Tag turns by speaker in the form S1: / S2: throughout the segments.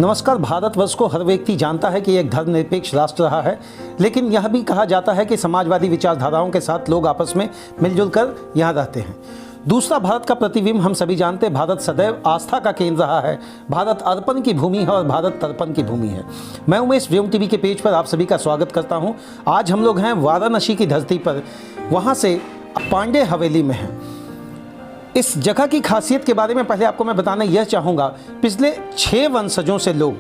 S1: नमस्कार। भारतवर्ष को हर व्यक्ति जानता है कि एक धर्मनिरपेक्ष राष्ट्र रहा है, लेकिन यह भी कहा जाता है कि समाजवादी विचारधाराओं के साथ लोग आपस में मिलजुल कर यहाँ रहते हैं। दूसरा भारत का प्रतिबिंब हम सभी जानते हैं। भारत सदैव आस्था का केंद्र रहा है। भारत अर्पण की भूमि है और भारत तर्पण की भूमि है। मैं उमेश व्योम टीवी के पेज पर आप सभी का स्वागत करता हूँ। आज हम लोग हैं वाराणसी की धरती पर, वहाँ से पांडे हवेली में हैं। इस जगह की खासियत के बारे में पहले आपको मैं बताना यह चाहूँगा, पिछले 6 वंशजों से लोग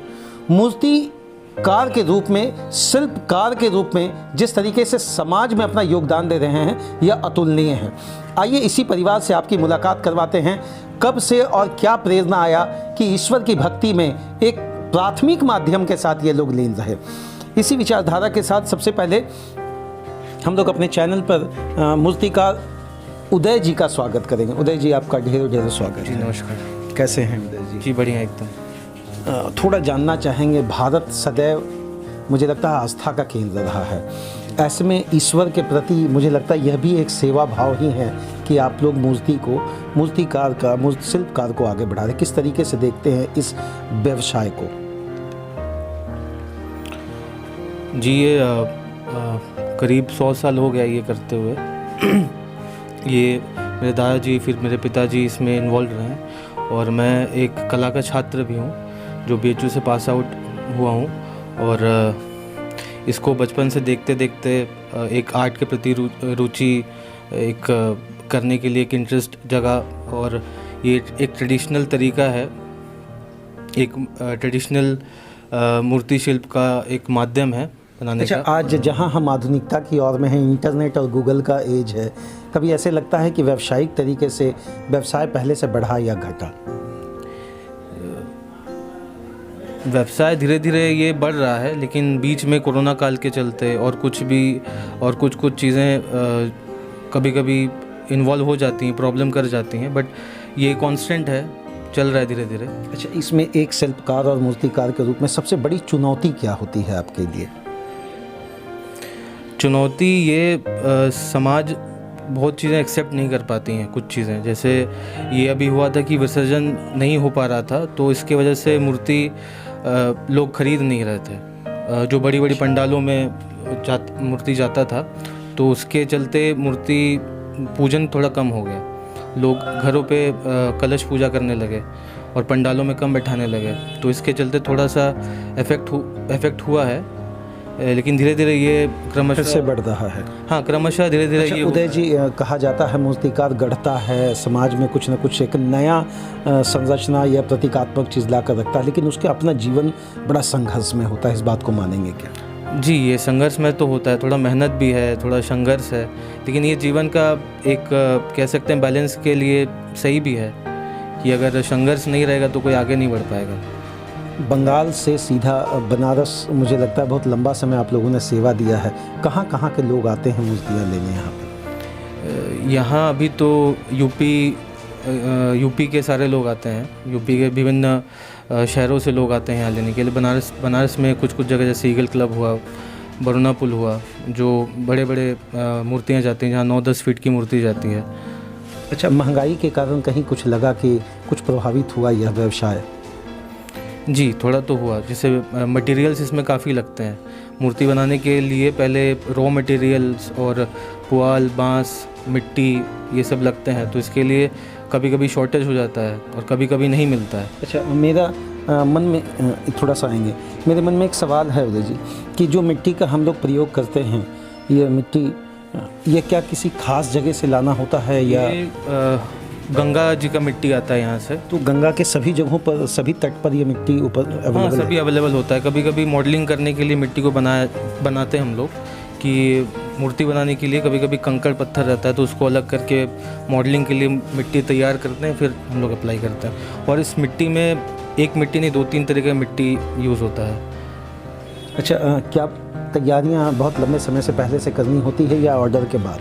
S1: मूर्तिकार के रूप में, शिल्पकार के रूप में जिस तरीके से समाज में अपना योगदान दे रहे हैं, यह अतुलनीय है। आइए इसी परिवार से आपकी मुलाकात करवाते हैं। कब से और क्या प्रेरणा आया कि ईश्वर की भक्ति में एक प्राथमिक माध्यम के साथ ये लोग लीन रहे। इसी विचारधारा के साथ सबसे पहले हम लोग अपने चैनल पर मूर्तिकार उदय जी का स्वागत करेंगे। उदय जी, आपका ढेरों ढेरों स्वागत
S2: जी।
S1: है।
S2: नमस्कार।
S1: कैसे हैं उदय जी?
S2: जी बढ़िया एकदम।
S1: थोड़ा जानना चाहेंगे, भारत सदैव मुझे लगता है आस्था का केंद्र रहा है। ऐसे में ईश्वर के प्रति मुझे लगता है यह भी एक सेवा भाव ही है कि आप लोग मूर्तिकार का, शिल्पकार को आगे बढ़ा रहे। किस तरीके से देखते हैं इस व्यवसाय को?
S2: जी ये करीब 100 साल हो गया ये करते हुए। ये मेरे दादाजी, फिर मेरे पिताजी इसमें इन्वॉल्व रहे हैं और मैं एक कला का छात्र भी हूँ जो BHU से पास आउट हुआ हूँ। और इसको बचपन से देखते देखते एक आर्ट के प्रति रुचि एक करने के लिए एक इंटरेस्ट जगा। और ये एक ट्रेडिशनल तरीका है, एक ट्रेडिशनल मूर्ति शिल्प का एक माध्यम है बनाने का।
S1: आज जहां हम आधुनिकता की ओर में हैं, इंटरनेट और गूगल का एज है, कभी ऐसे लगता है कि व्यावसायिक तरीके से व्यवसाय पहले से बढ़ा या घटा?
S2: व्यवसाय धीरे धीरे ये बढ़ रहा है, लेकिन बीच में कोरोना काल के चलते और कुछ चीज़ें कभी कभी इन्वॉल्व हो जाती हैं, प्रॉब्लम कर जाती हैं, बट ये कांस्टेंट है, चल रहा है धीरे धीरे।
S1: अच्छा, इसमें एक शिल्पकार और मूर्तिकार के रूप में सबसे बड़ी चुनौती क्या होती है आपके लिए?
S2: चुनौती ये समाज बहुत चीज़ें एक्सेप्ट नहीं कर पाती हैं। कुछ चीज़ें जैसे ये अभी हुआ था कि विसर्जन नहीं हो पा रहा था, तो इसके वजह से मूर्ति लोग खरीद नहीं रहे थे। जो बड़ी बड़ी पंडालों में मूर्ति जाता था, तो उसके चलते मूर्ति पूजन थोड़ा कम हो गया। लोग घरों पे कलश पूजा करने लगे और पंडालों में कम बैठाने लगे, तो इसके चलते थोड़ा सा इफेक्ट हुआ है। लेकिन धीरे धीरे ये क्रमशः
S1: से बढ़ रहा है।
S2: हाँ, क्रमशः धीरे धीरे।
S1: अच्छा, उदय जी, कहा जाता है मूर्तिकार गढ़ता है, समाज में कुछ न कुछ एक नया संरचना या प्रतीकात्मक चीज़ ला कर रखता है, लेकिन उसके अपना जीवन बड़ा संघर्ष में होता है। इस बात को मानेंगे क्या?
S2: जी, ये संघर्ष में तो होता है, थोड़ा मेहनत भी है, थोड़ा संघर्ष है, लेकिन ये जीवन का एक कह सकते हैं बैलेंस के लिए सही भी है कि अगर संघर्ष नहीं रहेगा तो कोई आगे नहीं बढ़ पाएगा।
S1: बंगाल से सीधा बनारस, मुझे लगता है बहुत लंबा समय आप लोगों ने सेवा दिया है। कहाँ कहाँ के लोग आते हैं मूर्तियाँ लेने यहाँ पर?
S2: यहाँ अभी तो यूपी के सारे लोग आते हैं। यूपी के विभिन्न शहरों से लोग आते हैं यहाँ लेने के लिए। बनारस में कुछ जगह जैसे ईगल क्लब हुआ, बरुणा पुल हुआ, जो बड़े बड़े मूर्तियाँ जाती हैं, जहाँ 9-10 फीट की मूर्ति जाती है।
S1: अच्छा, महंगाई के कारण कहीं कुछ लगा कि कुछ प्रभावित हुआ यह व्यवसाय?
S2: जी, थोड़ा तो हुआ। जैसे मटेरियल्स इसमें काफ़ी लगते हैं। मूर्ति बनाने के लिए पहले रॉ मटेरियल्स और पुआल, बांस, मिट्टी, ये सब लगते हैं, तो इसके लिए कभी कभी शॉर्टेज हो जाता है और कभी कभी नहीं मिलता है।
S1: अच्छा, मेरा मन में थोड़ा सा आएंगे, मेरे मन में एक सवाल है उदय जी कि जो मिट्टी का हम लोग प्रयोग करते हैं, ये मिट्टी ये क्या किसी खास जगह से लाना होता है या?
S2: गंगा जी का मिट्टी आता है यहाँ से।
S1: तो गंगा के सभी जगहों पर, सभी तट पर ये मिट्टी ऊपर अवेलेबल?
S2: हाँ, सभी अवेलेबल होता है। कभी कभी मॉडलिंग करने के लिए मिट्टी को बनाते हैं हम लोग, कि मूर्ति बनाने के लिए कभी कभी कंकड़ पत्थर रहता है, तो उसको अलग करके मॉडलिंग के लिए मिट्टी तैयार करते हैं, फिर हम लोग अप्लाई करते हैं। और इस मिट्टी में एक मिट्टी नहीं, 2-3 तरह का मिट्टी यूज़ होता है।
S1: अच्छा, क्या तैयारियाँ बहुत लंबे समय से पहले से करनी होती है या ऑर्डर के बाद?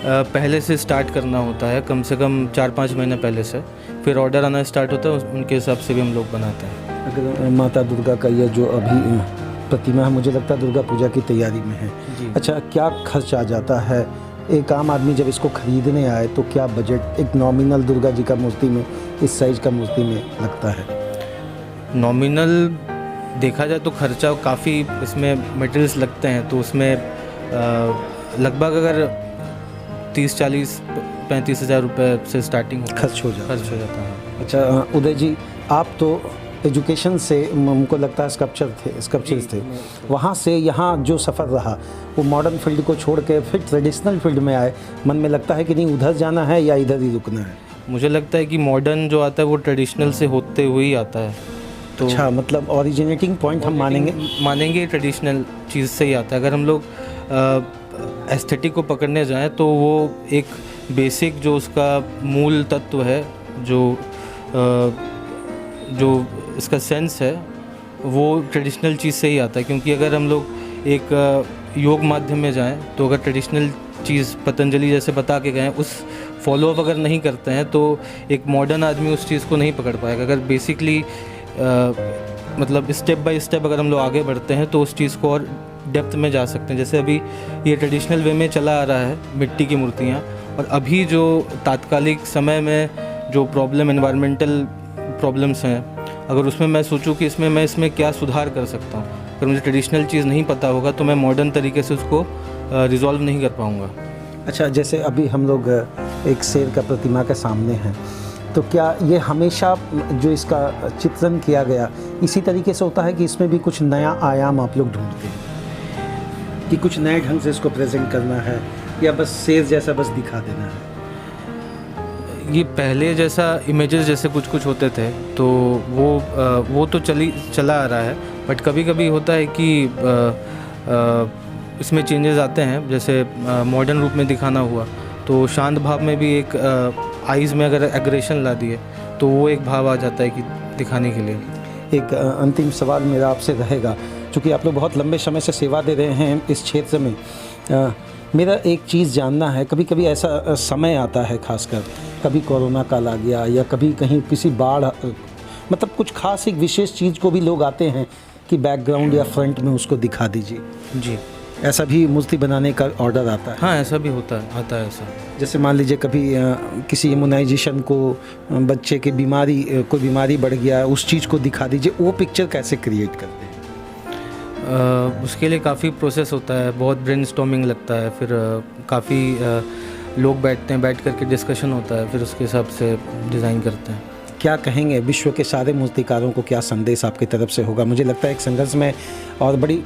S2: पहले से स्टार्ट करना होता है, कम से कम 4-5 महीने पहले से, फिर ऑर्डर आना स्टार्ट होता है, उनके हिसाब से भी हम लोग बनाते हैं।
S1: अगर माता दुर्गा का ये जो अभी प्रतिमा है, मुझे लगता है दुर्गा पूजा की तैयारी में है। अच्छा, क्या खर्च आ जाता है एक आम आदमी जब इसको खरीदने आए तो क्या बजट एक नॉमिनल दुर्गा जी का मूर्ति में, इस साइज का मूर्ति में लगता है?
S2: नॉमिनल देखा जाए तो खर्चा काफ़ी इसमें मटेरियल्स लगते हैं, तो उसमें लगभग अगर 30-40-35 हज़ार रुपये से स्टार्टिंग
S1: खर्च हो जाता
S2: है।
S1: अच्छा उदय जी, आप तो एजुकेशन से हमको लगता है स्कल्पचर्स थे, वहाँ से यहाँ जो सफ़र रहा वो मॉडर्न फील्ड को छोड़ के फिर ट्रेडिशनल फील्ड में आए, मन में लगता है कि नहीं उधर जाना है या इधर ही रुकना है?
S2: मुझे लगता है कि मॉडर्न जो आता है वो ट्रेडिशनल से होते हुए ही आता है। तो
S1: अच्छा, मतलब ओरिजिनेटिंग पॉइंट हम मानेंगे
S2: ट्रेडिशनल चीज़ से ही आता है। अगर हम लोग एस्थेटिक को पकड़ने जाएं तो वो एक बेसिक जो उसका मूल तत्व है, जो इसका सेंस है, वो ट्रेडिशनल चीज़ से ही आता है। क्योंकि अगर हम लोग एक योग माध्यम में जाएं तो अगर ट्रेडिशनल चीज़ पतंजलि जैसे बता के गए उस फॉलो अप अगर नहीं करते हैं तो एक मॉडर्न आदमी उस चीज़ को नहीं पकड़ पाएगा। अगर बेसिकली मतलब स्टेप बाय स्टेप अगर हम लोग आगे बढ़ते हैं तो उस चीज़ को और डेप्थ में जा सकते हैं। जैसे अभी ये ट्रेडिशनल वे में चला आ रहा है मिट्टी की मूर्तियाँ, और अभी जो तात्कालिक समय में जो प्रॉब्लम एनवायरमेंटल प्रॉब्लम्स हैं, अगर उसमें मैं सोचूं कि इसमें क्या सुधार कर सकता हूँ, अगर मुझे ट्रेडिशनल चीज़ नहीं पता होगा तो मैं मॉडर्न तरीके से उसको रिजॉल्व नहीं कर पाऊँगा।
S1: अच्छा, जैसे अभी हम लोग एक शेर का प्रतिमा के सामने हैं, तो क्या ये हमेशा जो इसका चित्रण किया गया इसी तरीके से होता है कि इसमें भी कुछ नया आयाम आप लोग ढूंढते हैं कि कुछ नए ढंग से इसको प्रेजेंट करना है, या बस शेर जैसा बस दिखा देना है?
S2: ये पहले जैसा इमेजेस जैसे कुछ होते थे तो वो तो चला आ रहा है, बट कभी कभी होता है कि इसमें चेंजेस आते हैं। जैसे मॉडर्न रूप में दिखाना हुआ तो शांत भाव में भी एक आइज़ में अगर एग्रेशन ला दिए तो वो एक भाव आ जाता है कि दिखाने के लिए।
S1: एक अंतिम सवाल मेरा आपसे रहेगा, क्योंकि आप लोग बहुत लंबे समय से सेवा दे रहे हैं इस क्षेत्र में, मेरा एक चीज़ जानना है, कभी कभी ऐसा समय आता है, खासकर कभी कोरोना काल आ गया या कभी कहीं किसी बाढ़, मतलब कुछ खास एक विशेष चीज़ को भी लोग आते हैं कि बैकग्राउंड या फ्रंट में उसको दिखा दीजिए।
S2: जी,
S1: ऐसा भी मूर्ति बनाने का ऑर्डर आता है?
S2: हाँ, ऐसा भी आता है ऐसा।
S1: जैसे मान लीजिए कभी किसी इम्यूनाइजेशन को, बच्चे की कोई बीमारी बढ़ गया, उस चीज़ को दिखा दीजिए, वो पिक्चर कैसे क्रिएट करते हैं?
S2: उसके लिए काफ़ी प्रोसेस होता है, बहुत ब्रेनस्टॉर्मिंग लगता है, फिर काफ़ी लोग बैठते हैं, बैठ करके डिस्कशन होता है, फिर उसके हिसाब से डिज़ाइन करते हैं।
S1: क्या कहेंगे विश्व के सारे मूर्तिकारों को, क्या संदेश आपकी तरफ से होगा? मुझे लगता है एक संघर्ष में और बड़ी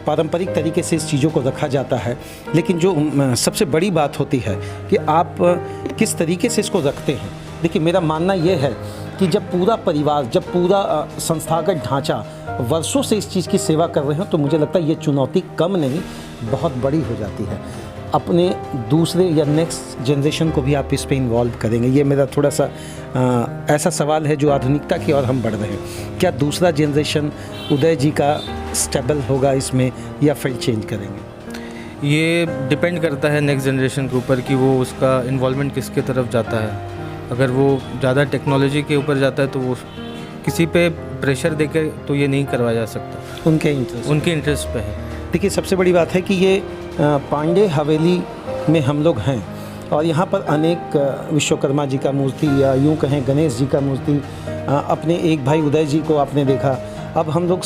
S1: पारंपरिक तरीके से इस चीज़ों को रखा जाता है, लेकिन जो सबसे बड़ी बात होती है कि आप किस तरीके से इसको रखते हैं। देखिए, मेरा मानना ये है कि जब पूरा परिवार, जब पूरा संस्थागत ढांचा वर्षों से इस चीज़ की सेवा कर रहे हो तो मुझे लगता है ये चुनौती कम नहीं, बहुत बड़ी हो जाती है। अपने दूसरे या नेक्स्ट जनरेशन को भी आप इस पे इन्वॉल्व करेंगे? ये मेरा थोड़ा सा ऐसा सवाल है जो आधुनिकता की ओर हम बढ़ रहे हैं। क्या दूसरा जनरेशन उदय जी का स्टेबल होगा इसमें या फिर चेंज करेंगे?
S2: ये डिपेंड करता है नेक्स्ट जनरेशन के ऊपर कि वो उसका इन्वॉल्वमेंट किसके तरफ जाता है। अगर वो ज़्यादा टेक्नोलॉजी के ऊपर जाता है तो वो किसी पे प्रेशर देकर तो ये नहीं करवाया जा सकता, उनके इंटरेस्ट पे है।
S1: देखिए, सबसे बड़ी बात है कि ये पांडे हवेली में हम लोग हैं और यहाँ पर अनेक विश्वकर्मा जी का मूर्ति या यूँ कहें गणेश जी का मूर्ति, अपने एक भाई उदय जी को आपने देखा। अब हम लोग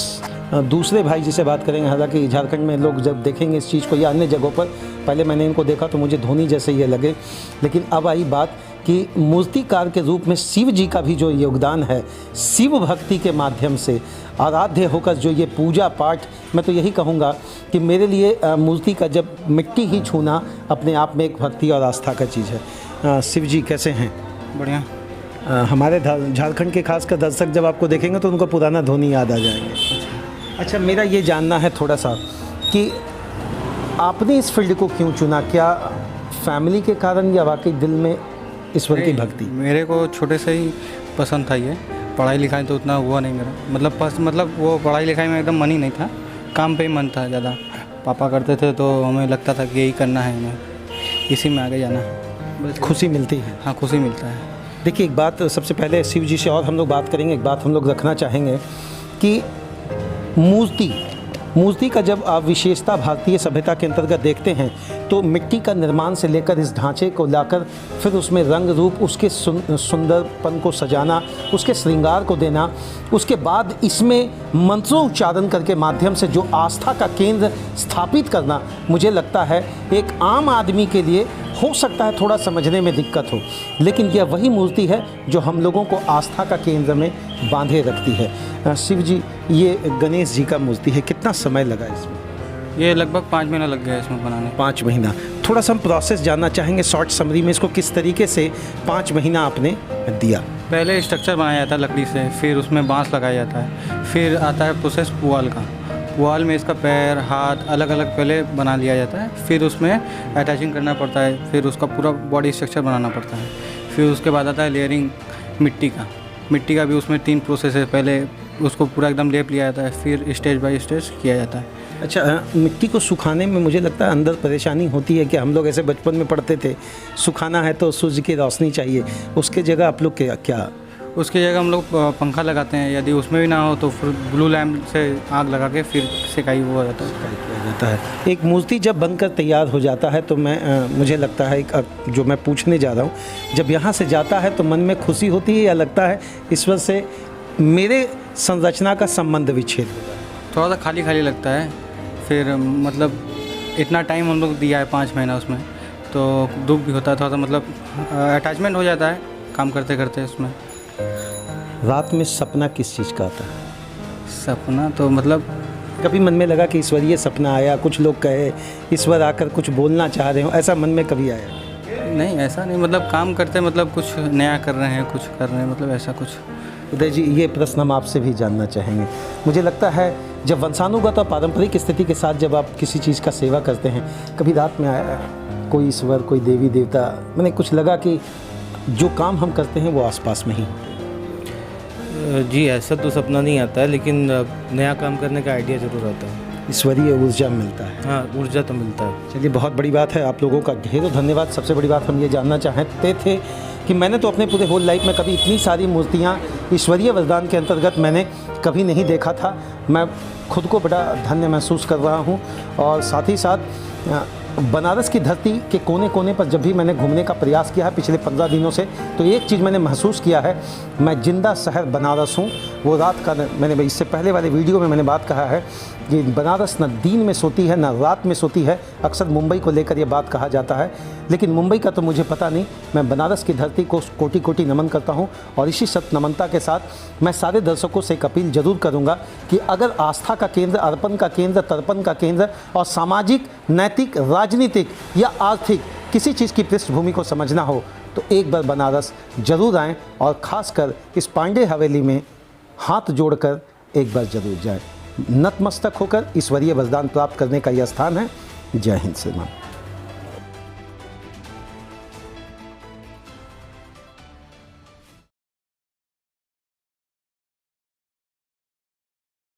S1: दूसरे भाई जी से बात करेंगे। हालांकि झारखंड में लोग जब देखेंगे इस चीज़ को या अन्य जगहों पर, पहले मैंने इनको देखा तो मुझे धोनी जैसे ये लगे, लेकिन अब आई बात कि मूर्तिकार के रूप में शिव जी का भी जो योगदान है, शिव भक्ति के माध्यम से आराध्य होकर जो ये पूजा पाठ, मैं तो यही कहूँगा कि मेरे लिए मूर्ति का जब मिट्टी ही छूना अपने आप में एक भक्ति और आस्था का चीज़ है। शिव जी कैसे हैं?
S3: बढ़िया।
S1: हमारे झारखंड के खासकर दर्शक जब आपको देखेंगे तो उनको पुराना धोनी याद आ जाएंगे। अच्छा, मेरा ये जानना है थोड़ा सा कि आपने इस फील्ड को क्यों चुना? क्या फैमिली के कारण या वाकई दिल में ईश्वर की भक्ति?
S3: मेरे को छोटे से ही पसंद था ये। पढ़ाई लिखाई तो उतना हुआ नहीं मेरा, मतलब वो पढ़ाई लिखाई में एकदम मन ही नहीं था, काम पे ही मन था ज़्यादा। पापा करते थे तो हमें लगता था कि यही करना है, हमें इसी में आगे जाना है।
S1: खुशी मिलती है?
S3: हाँ, खुशी मिलता है।
S1: देखिए, एक बात सबसे पहले शिव जी से और हम लोग बात करेंगे, एक बात हम लोग रखना चाहेंगे कि मूर्ति मूर्ति का जब आप विशेषता भारतीय सभ्यता के अंतर्गत देखते हैं तो मिट्टी का निर्माण से लेकर इस ढांचे को लाकर फिर उसमें रंग रूप, उसके सुंदरपन को सजाना, उसके श्रृंगार को देना, उसके बाद इसमें मंत्रोच्चारण करके माध्यम से जो आस्था का केंद्र स्थापित करना, मुझे लगता है एक आम आदमी के लिए हो सकता है थोड़ा समझने में दिक्कत हो, लेकिन यह वही मूर्ति है जो हम लोगों को आस्था का केंद्र में बांधे रखती है। शिव जी, ये गणेश जी का मूर्ति है, कितना समय लगा इसमें?
S3: ये लगभग 5 महीना लग गया इसमें बनाने।
S1: 5 महीना। थोड़ा सा हम प्रोसेस जानना चाहेंगे शॉर्ट समरी में, इसको किस तरीके से 5 महीना आपने दिया?
S3: पहले स्ट्रक्चर बनाया जाता है लकड़ी से, फिर उसमें बांस लगाया जाता है, फिर आता है प्रोसेस पुआल का। पुआल में इसका पैर, हाथ अलग अलग पहले बना लिया जाता है, फिर उसमें अटैचिंग करना पड़ता है, फिर उसका पूरा बॉडी स्ट्रक्चर बनाना पड़ता है। फिर उसके बाद आता है लेयरिंग मिट्टी का। मिट्टी का भी उसमें 3 प्रोसेस है, पहले उसको पूरा एकदम लेप लिया जाता है, फिर स्टेज बाय स्टेज किया जाता है।
S1: अच्छा, मिट्टी को सुखाने में मुझे लगता है अंदर परेशानी होती है कि हम लोग ऐसे बचपन में पढ़ते थे, सुखाना है तो सूरज की रोशनी चाहिए, उसके जगह आप लोग क्या?
S3: उसकी जगह हम लोग पंखा लगाते हैं, यदि उसमें भी ना हो तो फिर ब्लू लैम्प से आग लगा के फिर सिकाई वो हो जाता है।
S1: एक मूर्ति जब बनकर तैयार हो जाता है तो मुझे लगता है जो मैं पूछने जा रहा हूँ, जब यहाँ से जाता है तो मन में खुशी होती है या लगता है ईश्वर से मेरे संरचना का संबंध विच्छेद होता है?
S3: थोड़ा सा खाली खाली लगता है। फिर मतलब इतना टाइम हम लोग दिया है 5 महीना उसमें, तो दुख भी होता है थोड़ा सा, मतलब अटैचमेंट हो जाता है काम करते करते उसमें।
S1: रात में सपना किस चीज़ का आता है?
S3: सपना तो मतलब
S1: कभी मन में लगा कि ईश्वरीय सपना आया, कुछ लोग कहे ईश्वर आकर कुछ बोलना चाह रहे हो, ऐसा मन में कभी आया?
S3: नहीं, ऐसा नहीं, मतलब काम करते मतलब कुछ नया कर रहे हैं, कुछ कर रहे हैं, मतलब ऐसा कुछ।
S1: उदय जी, ये प्रश्न हम आपसे भी जानना चाहेंगे। मुझे लगता है जब वंशानुगत और पारंपरिक स्थिति के साथ जब आप किसी चीज़ का सेवा करते हैं, कभी रात में आया कोई ईश्वर, कोई देवी देवता, मैंने कुछ लगा कि जो काम हम करते हैं वो आसपास में ही?
S2: जी, ऐसा तो सपना नहीं आता है, लेकिन नया काम करने का आइडिया ज़रूर आता है।
S1: ईश्वरीय ऊर्जा मिलता है।
S2: हाँ, ऊर्जा तो मिलता है।
S1: चलिए, बहुत बड़ी बात है, आप लोगों का ढेरों धन्यवाद। सबसे बड़ी बात हम ये जानना चाहते थे कि मैंने तो अपने पूरे होल लाइफ में कभी इतनी सारी मूर्तियाँ ईश्वरीय वरदान के अंतर्गत मैंने कभी नहीं देखा था। मैं खुद को बड़ा धन्य महसूस कर रहा हूँ, और साथ ही साथ बनारस की धरती के कोने कोने पर जब भी मैंने घूमने का प्रयास किया है पिछले 15 दिनों से, तो एक चीज़ मैंने महसूस किया है, मैं जिंदा शहर बनारस हूँ। वो रात का, मैंने इससे पहले वाले वीडियो में मैंने बात कहा है कि बनारस न दिन में सोती है न रात में सोती है। अक्सर मुंबई को लेकर ये बात कहा जाता है, लेकिन मुंबई का तो मुझे पता नहीं। मैं बनारस की धरती को कोटि कोटि नमन करता हूँ, और इसी सत नमनता के साथ मैं सारे दर्शकों से एक अपील जरूर करूँगा कि अगर आस्था का केंद्र, अर्पण का केंद्र, तर्पण का केंद्र और सामाजिक, नैतिक, राजनीतिक या आर्थिक किसी चीज़ की पृष्ठभूमि को समझना हो तो एक बार बनारस जरूर आएँ, और ख़ासकर इस पांडे हवेली में हाथ जोड़कर एक बार जरूर जाएं। नतमस्तक होकर ईश्वरीय वरदान प्राप्त करने का यह स्थान है। जय हिंद श्रीमान।